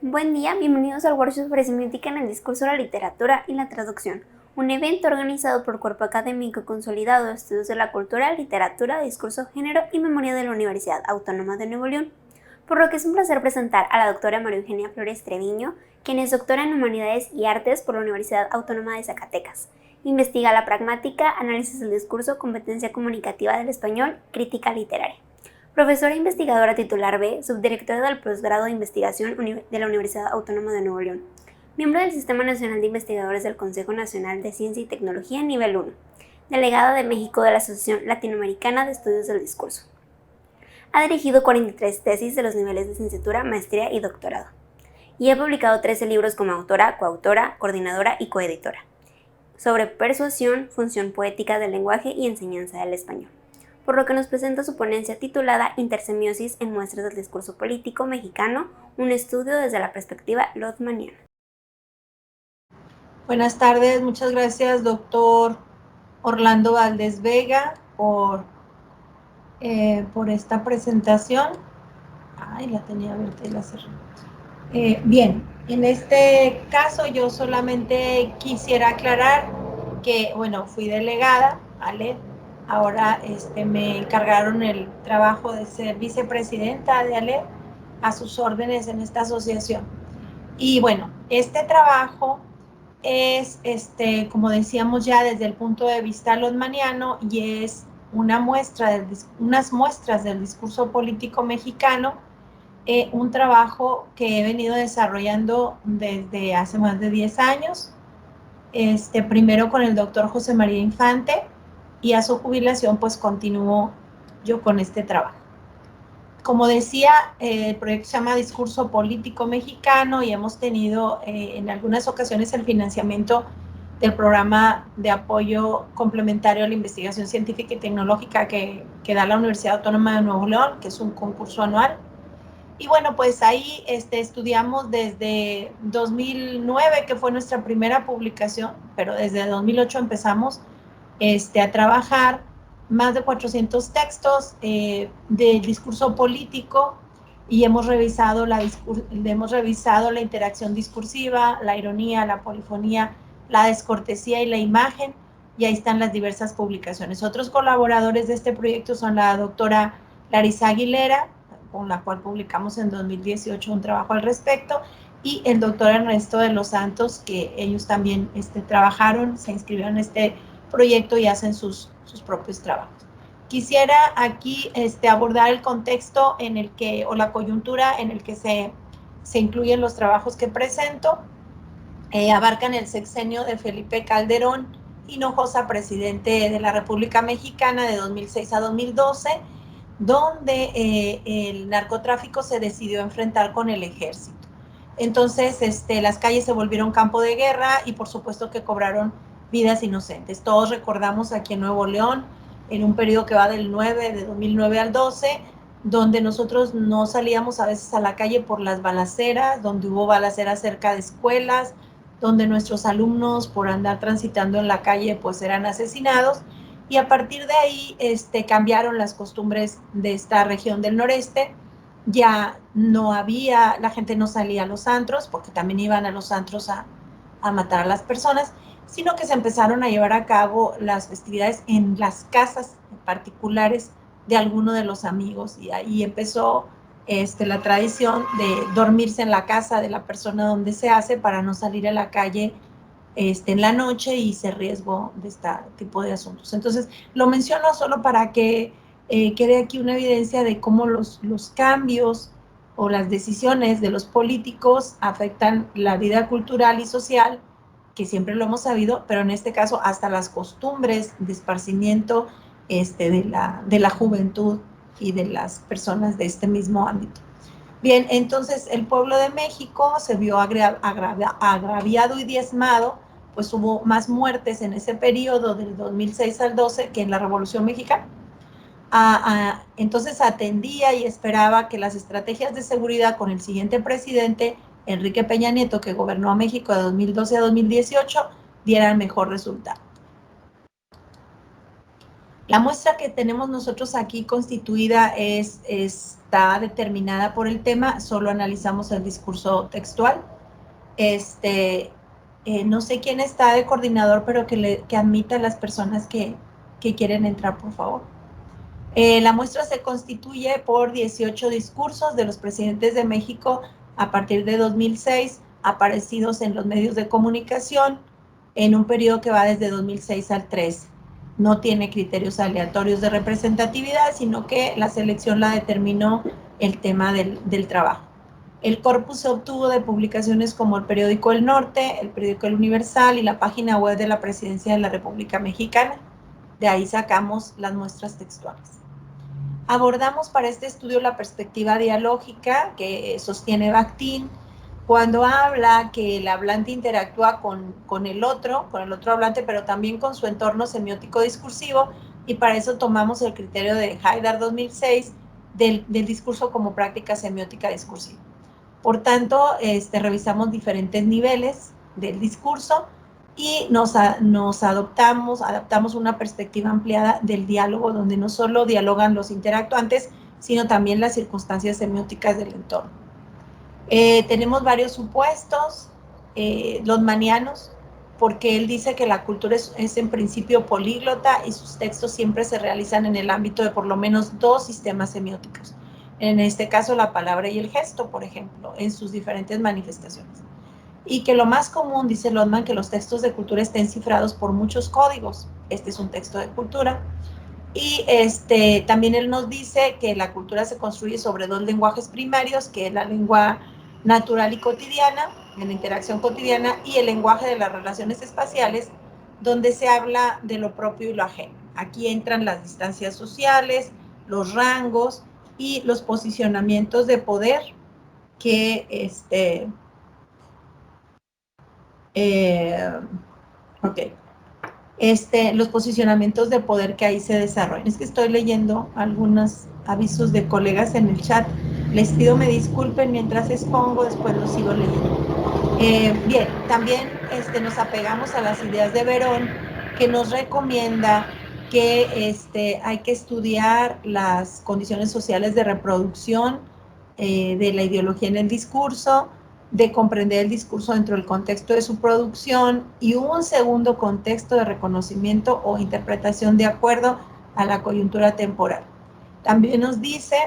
Buen día, bienvenidos al workshop sobre semiótica en el discurso, la literatura y la traducción, un evento organizado por Cuerpo Académico Consolidado de Estudios de la Cultura, Literatura, Discurso, Género y Memoria de la Universidad Autónoma de Nuevo León, por lo que es un placer presentar a la doctora María Eugenia Flores Treviño, quien es doctora en Humanidades y Artes por la Universidad Autónoma de Zacatecas. Investiga la pragmática, análisis del discurso, competencia comunicativa del español, crítica literaria. Profesora e investigadora titular B, subdirectora del posgrado de investigación de la Universidad Autónoma de Nuevo León. Miembro del Sistema Nacional de Investigadores del Consejo Nacional de Ciencia y Tecnología nivel 1. Delegada de México de la Asociación Latinoamericana de Estudios del Discurso. Ha dirigido 43 tesis de los niveles de licenciatura, maestría y doctorado. Y ha publicado 13 libros como autora, coautora, coordinadora y coeditora, sobre persuasión, función poética del lenguaje y enseñanza del español, por lo que nos presenta su ponencia titulada Intersemiosis en muestras del discurso político mexicano, un estudio desde la perspectiva lodmaniana. Buenas tardes, muchas gracias, doctor Orlando Valdés Vega, por esta presentación. Ay, la tenía abierta y la cerré. Bien, en este caso yo solamente quisiera aclarar que, bueno, fui delegada, ¿vale? Ahora me encargaron el trabajo de ser vicepresidenta de ALED, a sus órdenes en esta asociación. Y bueno, este trabajo es, como decíamos ya, desde el punto de vista lodmaniano, y es unas muestras del discurso político mexicano, un trabajo que he venido desarrollando desde hace más de 10 años, primero con el doctor José María Infante, y a su jubilación pues continuó yo con este trabajo. Como decía, el proyecto se llama Discurso Político Mexicano y hemos tenido en algunas ocasiones el financiamiento del programa de apoyo complementario a la investigación científica y tecnológica que da la Universidad Autónoma de Nuevo León, que es un concurso anual. Y bueno, pues ahí estudiamos desde 2009, que fue nuestra primera publicación, pero desde 2008 empezamos a trabajar más de 400 textos del discurso político, y hemos revisado la interacción discursiva, la ironía, la polifonía, la descortesía y la imagen, y ahí están las diversas publicaciones. Otros colaboradores de este proyecto son la doctora Larisa Aguilera, con la cual publicamos en 2018 un trabajo al respecto, y el doctor Ernesto de los Santos, que ellos también trabajaron, se inscribieron en este proyecto y hacen sus propios trabajos. Quisiera aquí abordar el contexto en el que, o la coyuntura en el que se incluyen los trabajos que presento. Abarcan el sexenio de Felipe Calderón Hinojosa, presidente de la República Mexicana de 2006 a 2012, donde el narcotráfico se decidió enfrentar con el ejército. Entonces, las calles se volvieron campo de guerra y por supuesto que cobraron vidas inocentes. Todos recordamos aquí en Nuevo León, en un periodo que va de 2009 al 12, donde nosotros no salíamos a veces a la calle por las balaceras, donde hubo balaceras cerca de escuelas, donde nuestros alumnos por andar transitando en la calle pues eran asesinados, y a partir de ahí cambiaron las costumbres de esta región del noreste. Ya no había, la gente no salía a los antros, porque también iban a los antros a matar a las personas, sino que se empezaron a llevar a cabo las festividades en las casas particulares de alguno de los amigos, y ahí empezó la tradición de dormirse en la casa de la persona donde se hace para no salir a la calle en la noche y se riesgo de este tipo de asuntos. Entonces, lo menciono solo para que quede aquí una evidencia de cómo los cambios o las decisiones de los políticos afectan la vida cultural y social, que siempre lo hemos sabido, pero en este caso hasta las costumbres de esparcimiento de la juventud y de las personas de este mismo ámbito. Bien, entonces el pueblo de México se vio agraviado y diezmado, pues hubo más muertes en ese periodo del 2006 al 12 que en la Revolución Mexicana. Entonces atendía y esperaba que las estrategias de seguridad con el siguiente presidente, Enrique Peña Nieto, que gobernó a México de 2012 a 2018, dieran mejor resultado. La muestra que tenemos nosotros aquí constituida está está determinada por el tema, solo analizamos el discurso textual. No sé quién está de coordinador, pero que admita a las personas que quieren entrar, por favor. La muestra se constituye por 18 discursos de los presidentes de México a partir de 2006, aparecidos en los medios de comunicación en un periodo que va desde 2006 al 13. No tiene criterios aleatorios de representatividad, sino que la selección la determinó el tema del trabajo. El corpus se obtuvo de publicaciones como el periódico El Norte, el periódico El Universal y la página web de la Presidencia de la República Mexicana. De ahí sacamos las muestras textuales. Abordamos para este estudio la perspectiva dialógica que sostiene Bakhtin cuando habla que el hablante interactúa con el otro hablante, pero también con su entorno semiótico discursivo, y para eso tomamos el criterio de Haidar 2006 del discurso como práctica semiótica discursiva. Por tanto, revisamos diferentes niveles del discurso y adaptamos una perspectiva ampliada del diálogo, donde no solo dialogan los interactuantes, sino también las circunstancias semióticas del entorno. Tenemos varios supuestos, los manianos, porque él dice que la cultura es en principio políglota y sus textos siempre se realizan en el ámbito de por lo menos dos sistemas semióticos. En este caso, la palabra y el gesto, por ejemplo, en sus diferentes manifestaciones. Y que lo más común, dice Lotman, que los textos de cultura estén cifrados por muchos códigos. Este es un texto de cultura. Y también él nos dice que la cultura se construye sobre dos lenguajes primarios, que es la lengua natural y cotidiana, en la interacción cotidiana, y el lenguaje de las relaciones espaciales, donde se habla de lo propio y lo ajeno. Aquí entran las distancias sociales, los rangos y los posicionamientos de poder que los posicionamientos de poder que ahí se desarrollan. Es que estoy leyendo algunos avisos de colegas en el chat. Les pido me disculpen mientras expongo, después lo sigo leyendo. Bien, también nos apegamos a las ideas de Verón, que nos recomienda que hay que estudiar las condiciones sociales de reproducción de la ideología en el discurso, de comprender el discurso dentro del contexto de su producción y un segundo contexto de reconocimiento o interpretación de acuerdo a la coyuntura temporal. También nos dice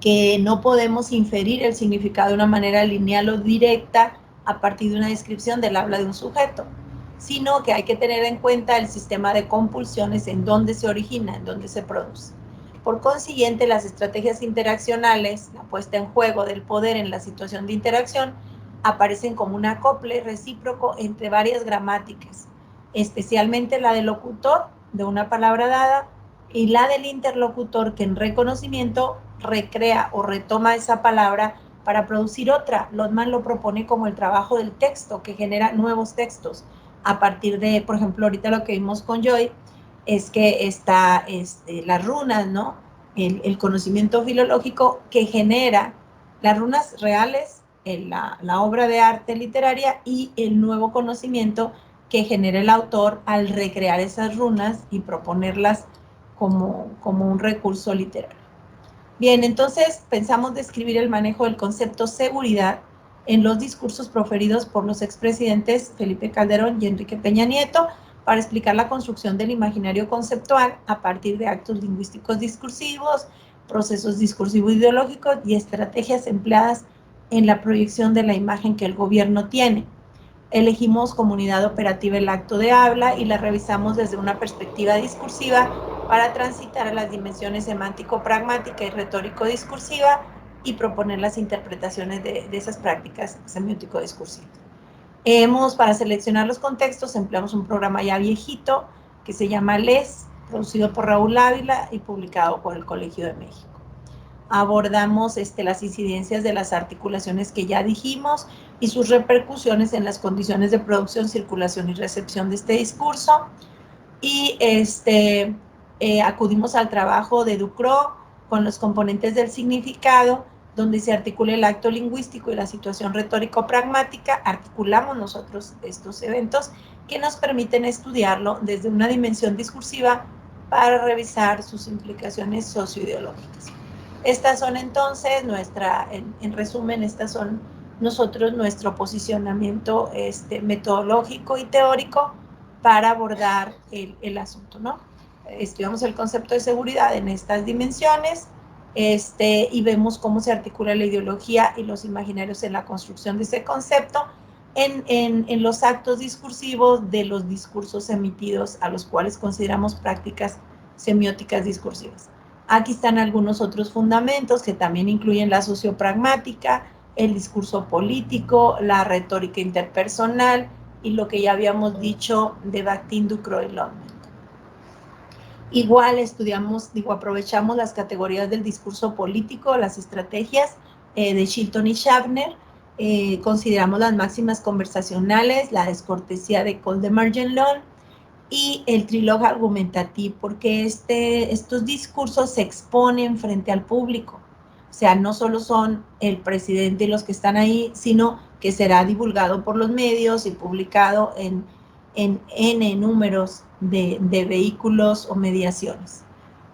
que no podemos inferir el significado de una manera lineal o directa a partir de una descripción del habla de un sujeto, sino que hay que tener en cuenta el sistema de compulsiones en donde se origina, en donde se produce. Por consiguiente, las estrategias interaccionales, la puesta en juego del poder en la situación de interacción, aparecen como un acople recíproco entre varias gramáticas, especialmente la del locutor de una palabra dada y la del interlocutor, que en reconocimiento recrea o retoma esa palabra para producir otra. Lotman lo propone como el trabajo del texto, que genera nuevos textos a partir de, por ejemplo, ahorita lo que vimos con Joy, es que está las runas, ¿no? El conocimiento filológico que genera las runas reales, la obra de arte literaria, y el nuevo conocimiento que genera el autor al recrear esas runas y proponerlas como un recurso literario. Bien, entonces pensamos describir el manejo del concepto seguridad en los discursos proferidos por los expresidentes Felipe Calderón y Enrique Peña Nieto, para explicar la construcción del imaginario conceptual a partir de actos lingüísticos discursivos, procesos discursivos ideológicos y estrategias empleadas en la proyección de la imagen que el gobierno tiene. Elegimos como unidad operativa el acto de habla y la revisamos desde una perspectiva discursiva para transitar a las dimensiones semántico-pragmática y retórico-discursiva y proponer las interpretaciones de esas prácticas semiótico-discursivas. Para seleccionar los contextos, empleamos un programa ya viejito que se llama LES, producido por Raúl Ávila y publicado por el Colegio de México. Abordamos las incidencias de las articulaciones que ya dijimos y sus repercusiones en las condiciones de producción, circulación y recepción de este discurso. Y acudimos al trabajo de Ducrot con los componentes del significado, donde se articula el acto lingüístico y la situación retórico-pragmática. Articulamos nosotros estos eventos que nos permiten estudiarlo desde una dimensión discursiva para revisar sus implicaciones socioideológicas. Estas son entonces en resumen, estas son nuestro posicionamiento metodológico y teórico para abordar el asunto, ¿no? Estudiamos el concepto de seguridad en estas dimensiones y vemos cómo se articula la ideología y los imaginarios en la construcción de ese concepto en los actos discursivos de los discursos emitidos, a los cuales consideramos prácticas semióticas discursivas. Aquí están algunos otros fundamentos que también incluyen la sociopragmática, el discurso político, la retórica interpersonal y lo que ya habíamos dicho de Bakhtin, Ducrot y London. Igual aprovechamos las categorías del discurso político, las estrategias de Chilton y Schaffner, consideramos las máximas conversacionales, la descortesía de Koldemar-Genlon y el trílogo argumentativo, porque estos discursos se exponen frente al público. O sea, no solo son el presidente y los que están ahí, sino que será divulgado por los medios y publicado en N números de vehículos o mediaciones.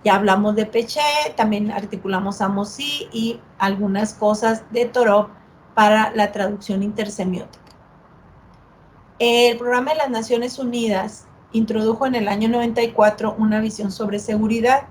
Ya hablamos de Peché, también articulamos Amosí y algunas cosas de Torov para la traducción intersemiótica. El Programa de las Naciones Unidas introdujo en el año 94 una visión sobre seguridad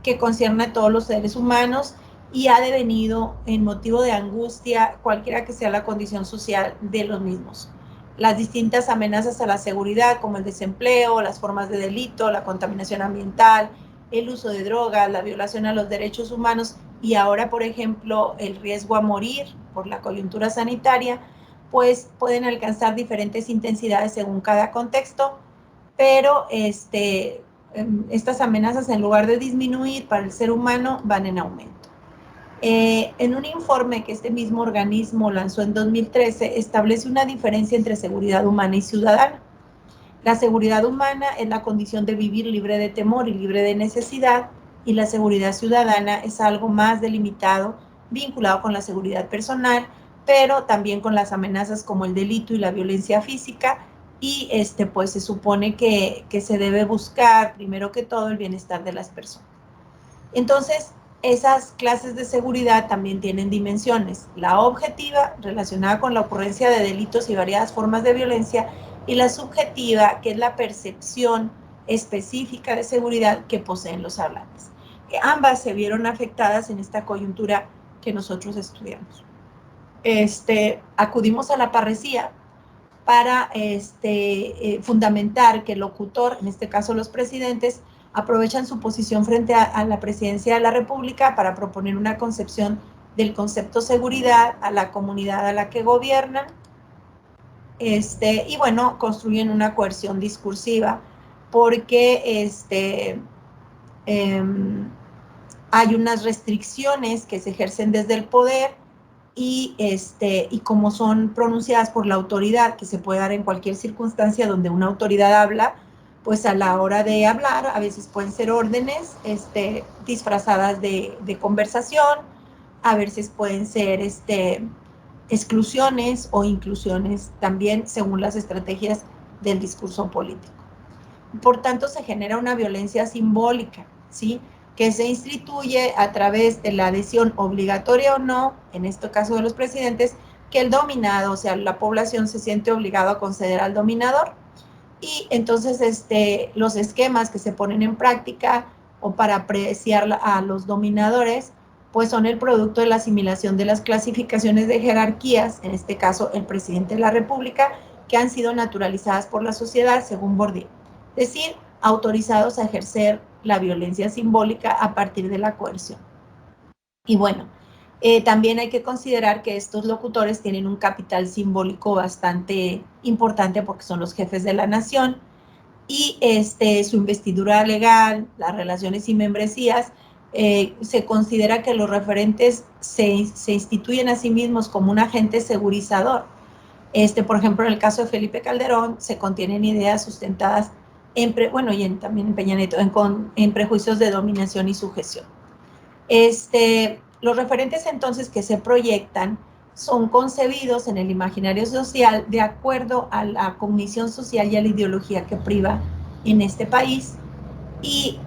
que concierne a todos los seres humanos y ha devenido en motivo de angustia cualquiera que sea la condición social de los mismos. Las distintas amenazas a la seguridad, como el desempleo, las formas de delito, la contaminación ambiental, el uso de drogas, la violación a los derechos humanos y ahora, por ejemplo, el riesgo a morir por la coyuntura sanitaria, pues pueden alcanzar diferentes intensidades según cada contexto, pero estas amenazas, en lugar de disminuir para el ser humano, van en aumento. En un informe que este mismo organismo lanzó en 2013, establece una diferencia entre seguridad humana y ciudadana. La seguridad humana es la condición de vivir libre de temor y libre de necesidad, y la seguridad ciudadana es algo más delimitado, vinculado con la seguridad personal, pero también con las amenazas como el delito y la violencia física, y pues se supone que se debe buscar primero que todo el bienestar de las personas. Entonces, esas clases de seguridad también tienen dimensiones: la objetiva, relacionada con la ocurrencia de delitos y variadas formas de violencia, y la subjetiva, que es la percepción específica de seguridad que poseen los hablantes. Ambas se vieron afectadas en esta coyuntura que nosotros estudiamos. Acudimos a la parresía para fundamentar que el locutor, en este caso los presidentes, aprovechan su posición frente a la presidencia de la República para proponer una concepción del concepto seguridad a la comunidad a la que gobiernan, y bueno, construyen una coerción discursiva porque hay unas restricciones que se ejercen desde el poder y como son pronunciadas por la autoridad, que se puede dar en cualquier circunstancia donde una autoridad habla, pues a la hora de hablar a veces pueden ser órdenes disfrazadas de conversación, a veces pueden ser exclusiones o inclusiones también según las estrategias del discurso político. Por tanto, se genera una violencia simbólica, ¿sí?, que se instituye a través de la adhesión obligatoria o no, en este caso de los presidentes, que el dominado, o sea, la población se siente obligado a conceder al dominador. Y entonces los esquemas que se ponen en práctica o para apreciar a los dominadores, pues son el producto de la asimilación de las clasificaciones de jerarquías, en este caso el presidente de la República, que han sido naturalizadas por la sociedad según Bourdieu. Es decir, autorizados a ejercer la violencia simbólica a partir de la coerción. Y bueno, también hay que considerar que estos locutores tienen un capital simbólico bastante importante porque son los jefes de la nación y su investidura legal, las relaciones y membresías, se considera que los referentes se instituyen a sí mismos como un agente segurizador. Por ejemplo, en el caso de Felipe Calderón, se contienen ideas sustentadas también en Peña Nieto, en prejuicios de dominación y sujeción. Los referentes entonces que se proyectan son concebidos en el imaginario social de acuerdo a la cognición social y a la ideología que priva en este país. y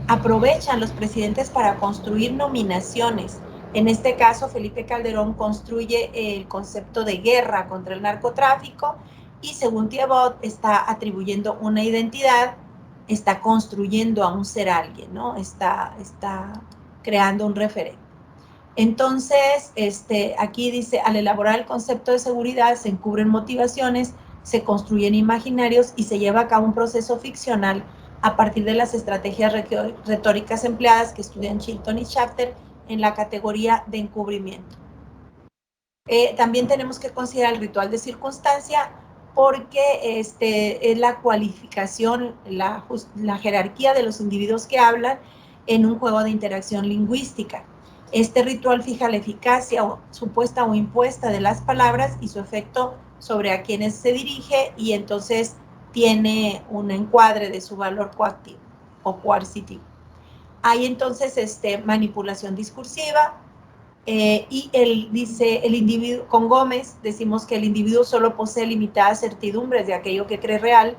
aprovechan los presidentes para construir nominaciones. En este caso, Felipe Calderón construye el concepto de guerra contra el narcotráfico y según Thibaut está atribuyendo una identidad, está construyendo a un ser alguien, ¿no? Está creando un referente. Entonces, aquí dice, al elaborar el concepto de seguridad se encubren motivaciones, se construyen imaginarios y se lleva a cabo un proceso ficcional a partir de las estrategias retóricas empleadas que estudian Chilton y Shafter en la categoría de encubrimiento. También tenemos que considerar el ritual de circunstancia porque es la cualificación, la jerarquía de los individuos que hablan en un juego de interacción lingüística. Este ritual fija la eficacia supuesta o impuesta de las palabras y su efecto sobre a quienes se dirige y entonces tiene un encuadre de su valor coactivo o coercitivo. Hay entonces manipulación discursiva, y dice, el individuo, con Gómez decimos que el individuo solo posee limitadas certidumbres de aquello que cree real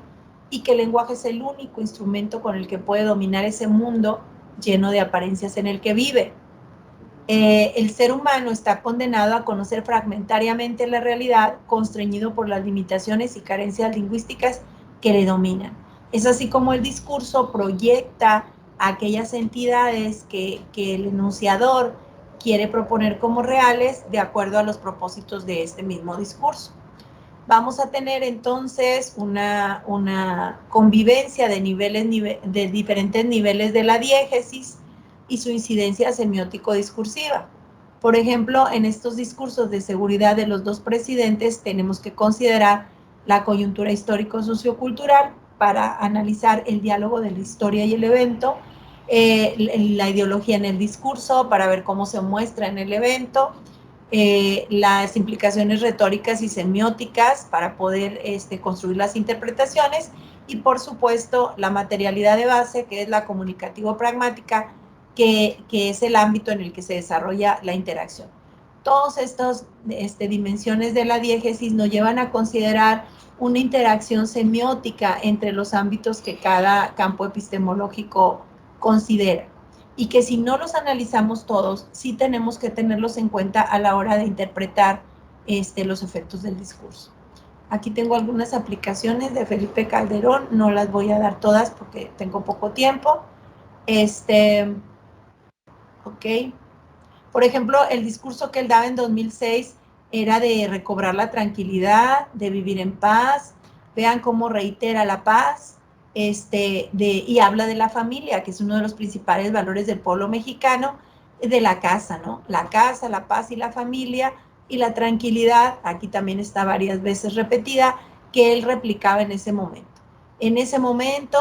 y que el lenguaje es el único instrumento con el que puede dominar ese mundo lleno de apariencias en el que vive. El ser humano está condenado a conocer fragmentariamente la realidad, constreñido por las limitaciones y carencias lingüísticas que le dominan. Es así como el discurso proyecta a aquellas entidades que el enunciador quiere proponer como reales de acuerdo a los propósitos de este mismo discurso. Vamos a tener entonces una convivencia de diferentes niveles de la diégesis y su incidencia semiótico-discursiva. Por ejemplo, en estos discursos de seguridad de los dos presidentes tenemos que considerar la coyuntura histórico-sociocultural para analizar el diálogo de la historia y el evento, la ideología en el discurso para ver cómo se muestra en el evento, las implicaciones retóricas y semióticas para poder construir las interpretaciones y por supuesto la materialidad de base que es la comunicativo-pragmática que es el ámbito en el que se desarrolla la interacción. Todas estas dimensiones de la diégesis nos llevan a considerar una interacción semiótica entre los ámbitos que cada campo epistemológico considera y que si no los analizamos todos, sí tenemos que tenerlos en cuenta a la hora de interpretar los efectos del discurso. Aquí tengo algunas aplicaciones de Felipe Calderón, no las voy a dar todas porque tengo poco tiempo. Ok. Por ejemplo, el discurso que él daba en 2006 era de recobrar la tranquilidad, de vivir en paz. Vean cómo reitera la paz, y habla de la familia, que es uno de los principales valores del pueblo mexicano, de la casa, ¿no? La casa, la paz y la familia, y la tranquilidad, aquí también está varias veces repetida, que él replicaba en ese momento. En ese momento,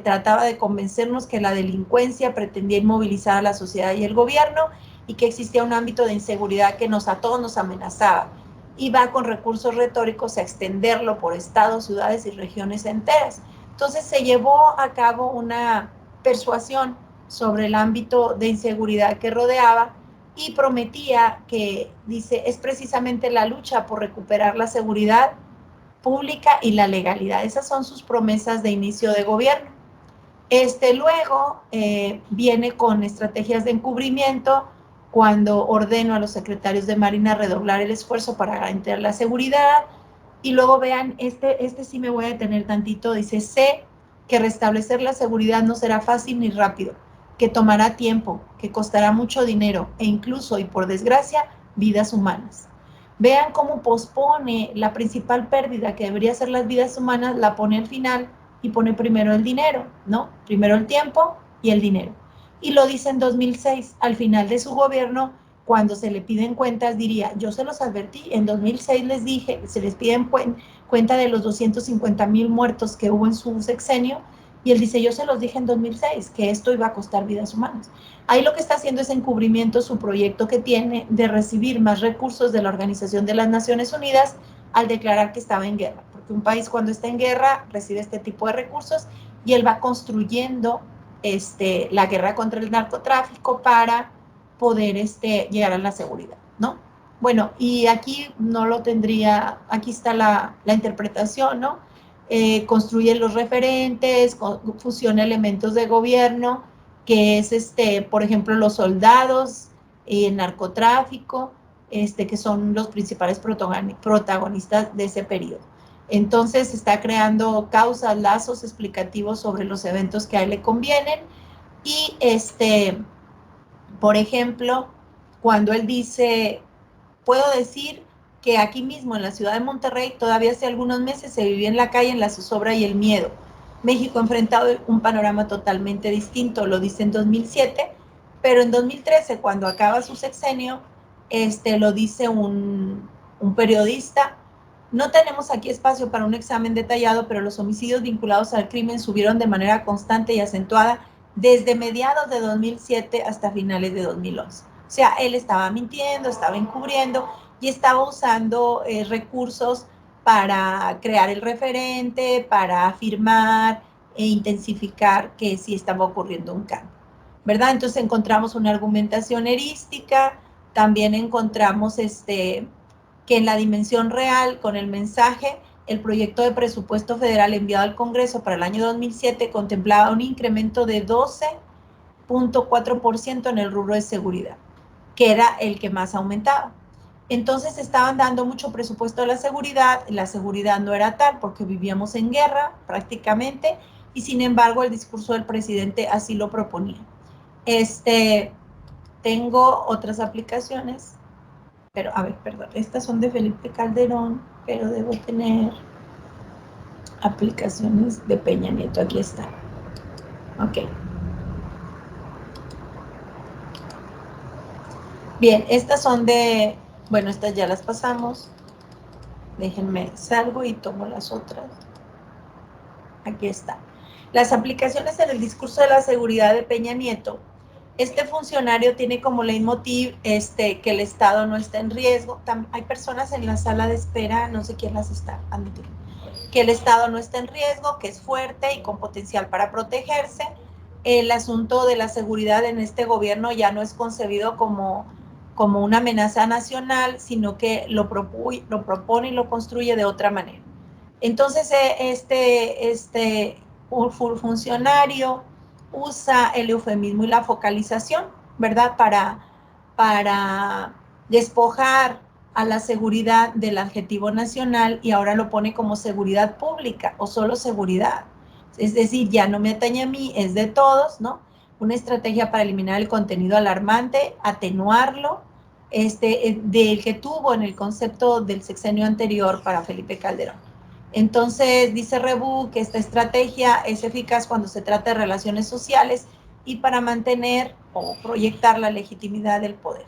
trataba de convencernos que la delincuencia pretendía inmovilizar a la sociedad y el gobierno, y que existía un ámbito de inseguridad que a todos nos amenazaba. Y va con recursos retóricos a extenderlo por estados, ciudades y regiones enteras. Entonces se llevó a cabo una persuasión sobre el ámbito de inseguridad que rodeaba y prometía que, dice, es precisamente la lucha por recuperar la seguridad pública y la legalidad. Esas son sus promesas de inicio de gobierno. Luego viene con estrategias de encubrimiento cuando ordeno a los secretarios de Marina redoblar el esfuerzo para garantizar la seguridad. Y luego vean, sí me voy a detener tantito, dice, sé que restablecer la seguridad no será fácil ni rápido, que tomará tiempo, que costará mucho dinero e incluso, y por desgracia, vidas humanas. Vean cómo pospone la principal pérdida que debería ser las vidas humanas, la pone al final y pone primero el dinero, ¿no? Primero el tiempo y el dinero. Y lo dice en 2006, al final de su gobierno, cuando se le piden cuentas, diría, yo se los advertí, en 2006 les dije, se les piden cuenta de los 250,000 muertos que hubo en su sexenio, y él dice, yo se los dije en 2006, que esto iba a costar vidas humanas. Ahí lo que está haciendo es encubrimiento su proyecto que tiene de recibir más recursos de la Organización de las Naciones Unidas al declarar que estaba en guerra, porque un país cuando está en guerra recibe este tipo de recursos y él va construyendo la guerra contra el narcotráfico para poder llegar a la seguridad, ¿no? Bueno, y aquí no lo tendría, aquí está la interpretación, ¿no? construye los referentes, fusiona elementos de gobierno, que es, por ejemplo, los soldados, el narcotráfico, que son los principales protagonistas de ese periodo. Entonces está creando causas, lazos explicativos sobre los eventos que a él le convienen y, por ejemplo, cuando él dice, puedo decir que aquí mismo en la ciudad de Monterrey todavía hace algunos meses se vivía en la calle en la zozobra y el miedo. México ha enfrentado un panorama totalmente distinto, lo dice en 2007, pero en 2013, cuando acaba su sexenio, lo dice un periodista, no tenemos aquí espacio para un examen detallado, pero los homicidios vinculados al crimen subieron de manera constante y acentuada desde mediados de 2007 hasta finales de 2011. O sea, él estaba mintiendo, estaba encubriendo y estaba usando recursos para crear el referente, para afirmar e intensificar que sí estaba ocurriendo un cambio, ¿verdad? Entonces encontramos una argumentación erística, también encontramos que en la dimensión real, con el mensaje, el proyecto de presupuesto federal enviado al Congreso para el año 2007 contemplaba un incremento de 12.4% en el rubro de seguridad, que era el que más aumentaba. Entonces estaban dando mucho presupuesto a la seguridad no era tal porque vivíamos en guerra prácticamente y sin embargo el discurso del presidente así lo proponía. Tengo otras aplicaciones, pero a ver, perdón, estas son de Felipe Calderón, pero debo tener aplicaciones de Peña Nieto, aquí está. Ok. Bien, estas son de, bueno, estas ya las pasamos. Déjenme, salgo y tomo las otras. Aquí está. Las aplicaciones en el discurso de la seguridad de Peña Nieto. Este funcionario tiene como leitmotiv que el Estado no está en riesgo. Hay personas en la sala de espera, no sé quién las está admitiendo. Que el Estado no está en riesgo, que es fuerte y con potencial para protegerse. El asunto de la seguridad en este gobierno ya no es concebido como una amenaza nacional, sino que lo propone y lo construye de otra manera. Entonces, funcionario usa el eufemismo y la focalización, ¿verdad? Para despojar a la seguridad del adjetivo nacional y ahora lo pone como seguridad pública o solo seguridad. Es decir, ya no me atañe a mí, es de todos, ¿no? Una estrategia para eliminar el contenido alarmante, atenuarlo, del que tuvo en el concepto del sexenio anterior para Felipe Calderón. Entonces, dice Rebu que esta estrategia es eficaz cuando se trata de relaciones sociales y para mantener o proyectar la legitimidad del poder.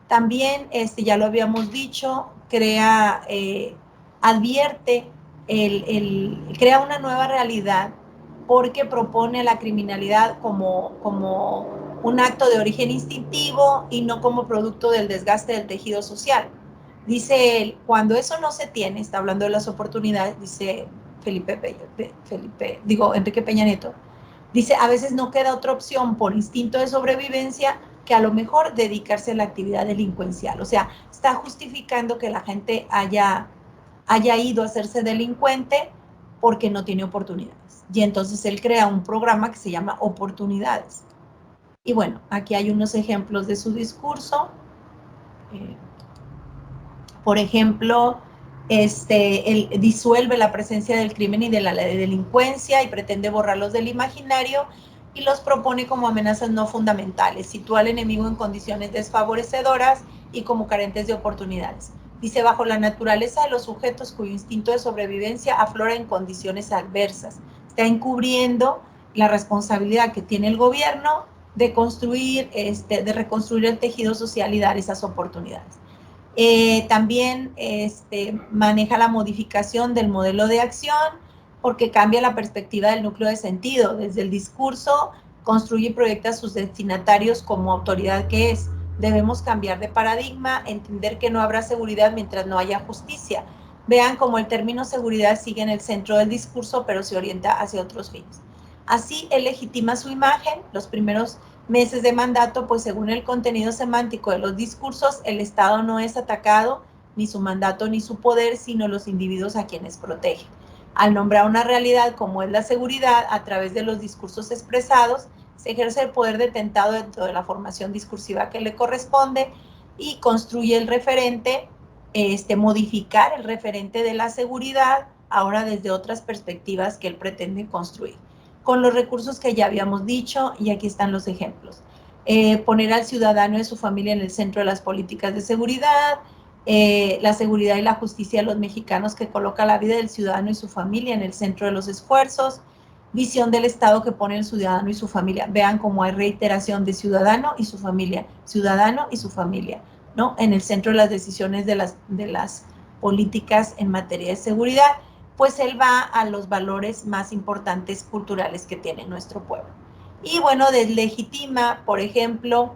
También, ya lo habíamos dicho, advierte, crea una nueva realidad porque propone la criminalidad como un acto de origen instintivo y no como producto del desgaste del tejido social. Dice él, cuando eso no se tiene, está hablando de las oportunidades, dice Enrique Peña Nieto, dice, a veces no queda otra opción por instinto de sobrevivencia que a lo mejor dedicarse a la actividad delincuencial. O sea, está justificando que la gente haya ido a hacerse delincuente porque no tiene oportunidades. Y entonces él crea un programa que se llama Oportunidades. Y bueno, aquí hay unos ejemplos de su discurso. Por ejemplo, él disuelve la presencia del crimen y de la delincuencia y pretende borrarlos del imaginario y los propone como amenazas no fundamentales, sitúa al enemigo en condiciones desfavorecedoras y como carentes de oportunidades. Dice, bajo la naturaleza de los sujetos cuyo instinto de sobrevivencia aflora en condiciones adversas. Está encubriendo la responsabilidad que tiene el gobierno de construir, de reconstruir el tejido social y dar esas oportunidades. También maneja la modificación del modelo de acción porque cambia la perspectiva del núcleo de sentido. Desde el discurso construye y proyecta a sus destinatarios como autoridad que es. Debemos cambiar de paradigma, entender que no habrá seguridad mientras no haya justicia. Vean cómo el término seguridad sigue en el centro del discurso, pero se orienta hacia otros fines. Así, él legitima su imagen. Los primeros meses de mandato, pues según el contenido semántico de los discursos, el Estado no es atacado, ni su mandato ni su poder, sino los individuos a quienes protege. Al nombrar una realidad como es la seguridad, a través de los discursos expresados, se ejerce el poder detentado dentro de la formación discursiva que le corresponde y construye el referente, modificar el referente de la seguridad, ahora desde otras perspectivas que él pretende construir, con los recursos que ya habíamos dicho, y aquí están los ejemplos. Poner al ciudadano y su familia en el centro de las políticas de seguridad, la seguridad y la justicia de los mexicanos, que coloca la vida del ciudadano y su familia en el centro de los esfuerzos, visión del Estado que pone el ciudadano y su familia. Vean cómo hay reiteración de ciudadano y su familia, ciudadano y su familia, ¿no? En el centro de las decisiones de las políticas en materia de seguridad, pues él va a los valores más importantes culturales que tiene nuestro pueblo. Y bueno, deslegitima, por ejemplo,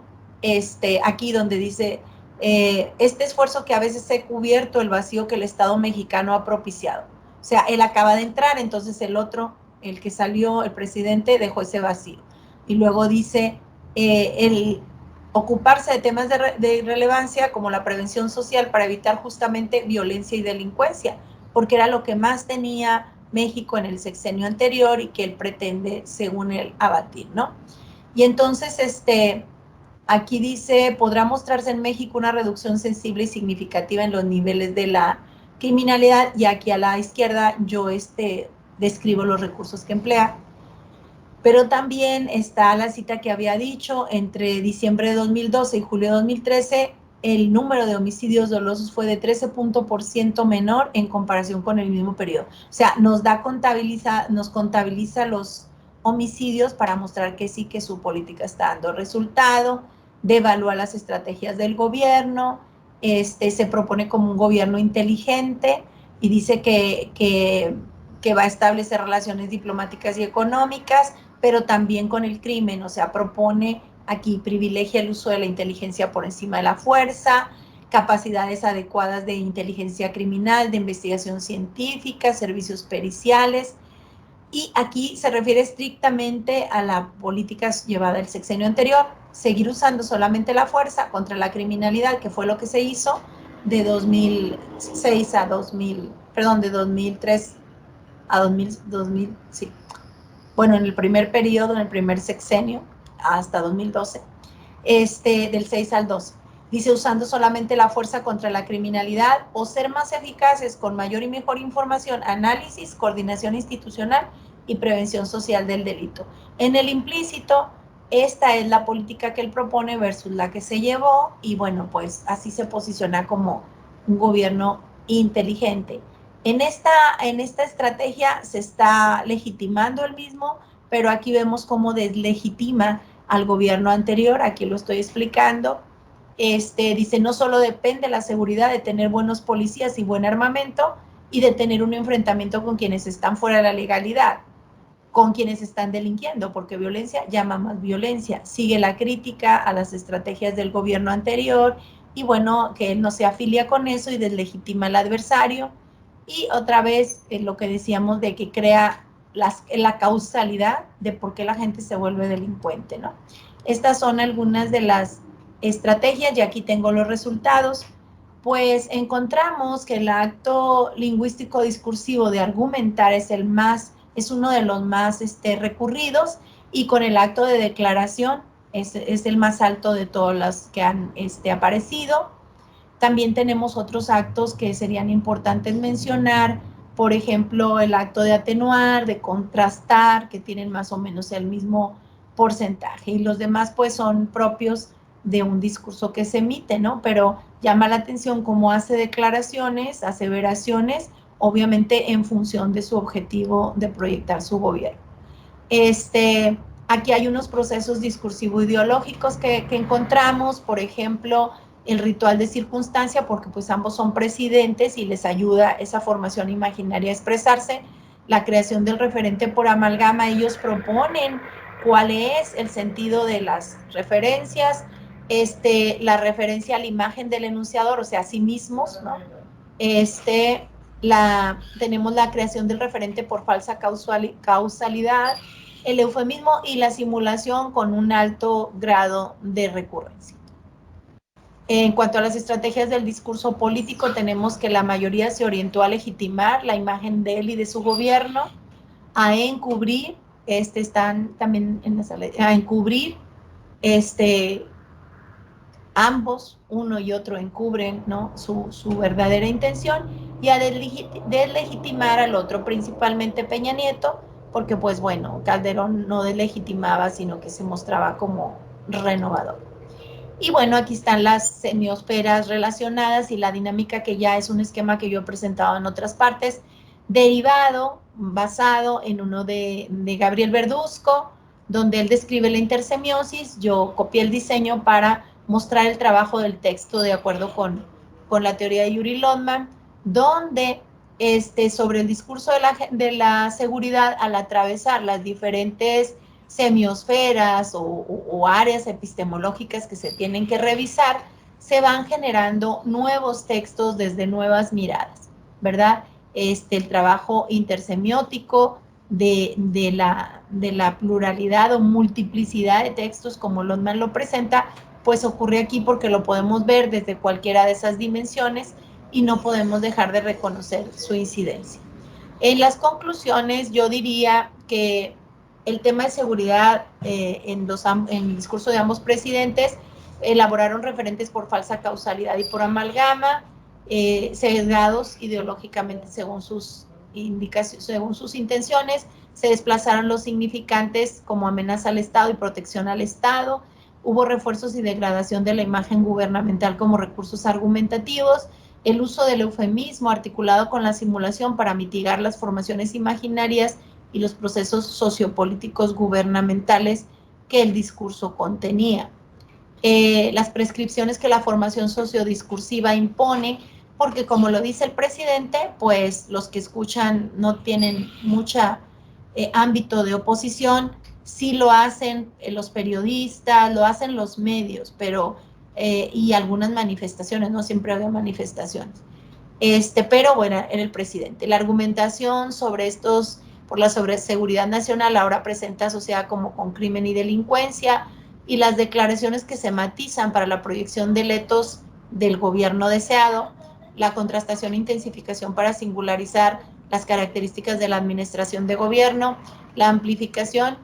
aquí donde dice, este esfuerzo que a veces se ha cubierto el vacío que el Estado mexicano ha propiciado. O sea, él acaba de entrar, entonces el otro, el que salió, el presidente, dejó ese vacío. Y luego dice, el ocuparse de temas de relevancia como la prevención social para evitar justamente violencia y delincuencia, porque era lo que más tenía México en el sexenio anterior y que él pretende, según él, abatir, ¿no? Y entonces, aquí dice, podrá mostrarse en México una reducción sensible y significativa en los niveles de la criminalidad, y aquí a la izquierda yo describo los recursos que emplea. Pero también está la cita que había dicho, entre diciembre de 2012 y julio de 2013, el número de homicidios dolosos fue de 13% menor en comparación con el mismo periodo. O sea, nos contabiliza los homicidios para mostrar que sí, que su política está dando resultado, devalúa las estrategias del gobierno, se propone como un gobierno inteligente y dice que va a establecer relaciones diplomáticas y económicas, pero también con el crimen. O sea, propone aquí, privilegia el uso de la inteligencia por encima de la fuerza, capacidades adecuadas de inteligencia criminal, de investigación científica, servicios periciales, y aquí se refiere estrictamente a la política llevada el sexenio anterior, seguir usando solamente la fuerza contra la criminalidad, que fue lo que se hizo de 2006 a 2000, perdón, de 2003 a 2000, sí, bueno, en el primer periodo, en el primer sexenio, hasta 2012, del 6 al 12. Dice, usando solamente la fuerza contra la criminalidad o ser más eficaces con mayor y mejor información, análisis, coordinación institucional y prevención social del delito. En el implícito, esta es la política que él propone versus la que se llevó, y bueno, pues así se posiciona como un gobierno inteligente. En esta estrategia se está legitimando el mismo, pero aquí vemos cómo deslegitima al gobierno anterior. Aquí lo estoy explicando. Dice, no solo depende la seguridad de tener buenos policías y buen armamento y de tener un enfrentamiento con quienes están fuera de la legalidad, con quienes están delinquiendo, porque violencia llama más violencia. Sigue la crítica a las estrategias del gobierno anterior y bueno, que él no se afilia con eso y deslegitima al adversario. Y otra vez lo que decíamos de que crea la causalidad de por qué la gente se vuelve delincuente, ¿no? Estas son algunas de las estrategias, y aquí tengo los resultados. Pues encontramos que el acto lingüístico discursivo de argumentar es uno de los más recurridos, y con el acto de declaración es el más alto de todos los que han aparecido. También tenemos otros actos que serían importantes mencionar, por ejemplo, el acto de atenuar, de contrastar, que tienen más o menos el mismo porcentaje, y los demás pues son propios de un discurso que se emite, ¿no? Pero llama la atención cómo hace declaraciones, aseveraciones, obviamente en función de su objetivo de proyectar su gobierno. Aquí hay unos procesos discursivo-ideológicos que encontramos, por ejemplo, el ritual de circunstancia, porque pues ambos son presidentes y les ayuda esa formación imaginaria a expresarse. La creación del referente por amalgama, ellos proponen cuál es el sentido de las referencias, la referencia a la imagen del enunciador, o sea, a sí mismos, ¿no? Tenemos la creación del referente por falsa causalidad, el eufemismo y la simulación con un alto grado de recurrencia. En cuanto a las estrategias del discurso político, tenemos que la mayoría se orientó a legitimar la imagen de él y de su gobierno, a encubrir, están también en esa ley, a encubrir, ambos, uno y otro, encubren, ¿no?, su verdadera intención, y a deslegitimar al otro, principalmente Peña Nieto, porque pues bueno, Calderón no deslegitimaba, sino que se mostraba como renovador. Y bueno, aquí están las semiosferas relacionadas y la dinámica, que ya es un esquema que yo he presentado en otras partes, derivado, basado en uno de Gabriel Verduzco, donde él describe la intersemiosis. Yo copié el diseño para mostrar el trabajo del texto de acuerdo con la teoría de Yuri Lotman, donde sobre el discurso de la seguridad, al atravesar las diferentes semiosferas o áreas epistemológicas que se tienen que revisar, se van generando nuevos textos desde nuevas miradas, ¿verdad? El trabajo intersemiótico de la pluralidad o multiplicidad de textos, como Lotman lo presenta, pues ocurre aquí porque lo podemos ver desde cualquiera de esas dimensiones y no podemos dejar de reconocer su incidencia. En las conclusiones, yo diría que el tema de seguridad en el discurso de ambos presidentes elaboraron referentes por falsa causalidad y por amalgama, sesgados ideológicamente según sus indicaciones, según sus intenciones. Se desplazaron los significantes como amenaza al Estado y protección al Estado. Hubo refuerzos y degradación de la imagen gubernamental como recursos argumentativos, el uso del eufemismo articulado con la simulación para mitigar las formaciones imaginarias y los procesos sociopolíticos gubernamentales que el discurso contenía. Las prescripciones que la formación sociodiscursiva impone, porque como lo dice el presidente, pues los que escuchan no tienen mucho ámbito de oposición. Sí lo hacen los periodistas, lo hacen los medios, pero y algunas manifestaciones, no siempre había manifestaciones. Pero bueno, era el presidente. La argumentación sobre estos, por la sobreseguridad nacional, ahora presenta asociada como con crimen y delincuencia, y las declaraciones que se matizan para la proyección de letos del gobierno deseado, la contrastación e intensificación para singularizar las características de la administración de gobierno, la amplificación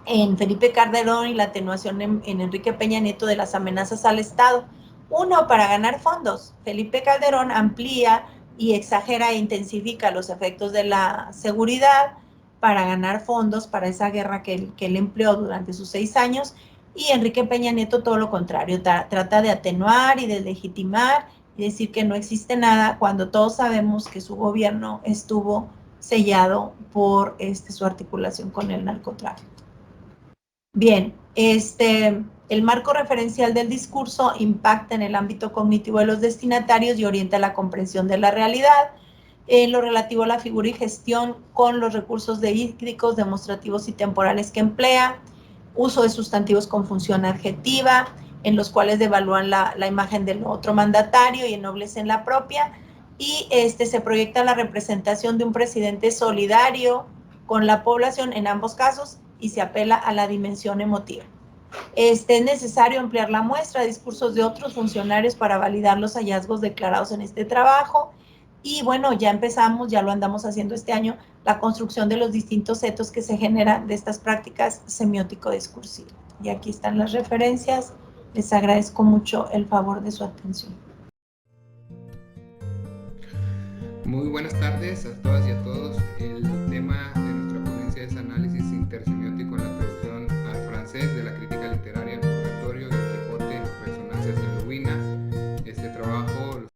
en Felipe Calderón y la atenuación en Enrique Peña Nieto de las amenazas al Estado. Uno, para ganar fondos. Felipe Calderón amplía y exagera e intensifica los efectos de la seguridad para ganar fondos para esa guerra que él empleó durante sus 6 años. Y Enrique Peña Nieto todo lo contrario, trata de atenuar y de legitimar y decir que no existe nada, cuando todos sabemos que su gobierno estuvo sellado por su articulación con el narcotráfico. Bien, el marco referencial del discurso impacta en el ámbito cognitivo de los destinatarios y orienta la comprensión de la realidad. En lo relativo a la figura y gestión con los recursos hídricos, demostrativos y temporales que emplea, uso de sustantivos con función adjetiva, en los cuales devalúan la imagen del otro mandatario y ennoblecen la propia, y se proyecta la representación de un presidente solidario con la población en ambos casos, y se apela a la dimensión emotiva. Es necesario ampliar la muestra de discursos de otros funcionarios para validar los hallazgos declarados en este trabajo. Y bueno, ya empezamos, ya lo andamos haciendo este año, la construcción de los distintos setos que se generan de estas prácticas semiótico-discursivas. Y aquí están las referencias. Les agradezco mucho el favor de su atención. Muy buenas tardes a todas y a todos. El tema de nuestra ponencia es análisis intersemiótico en la traducción al francés de la crítica literaria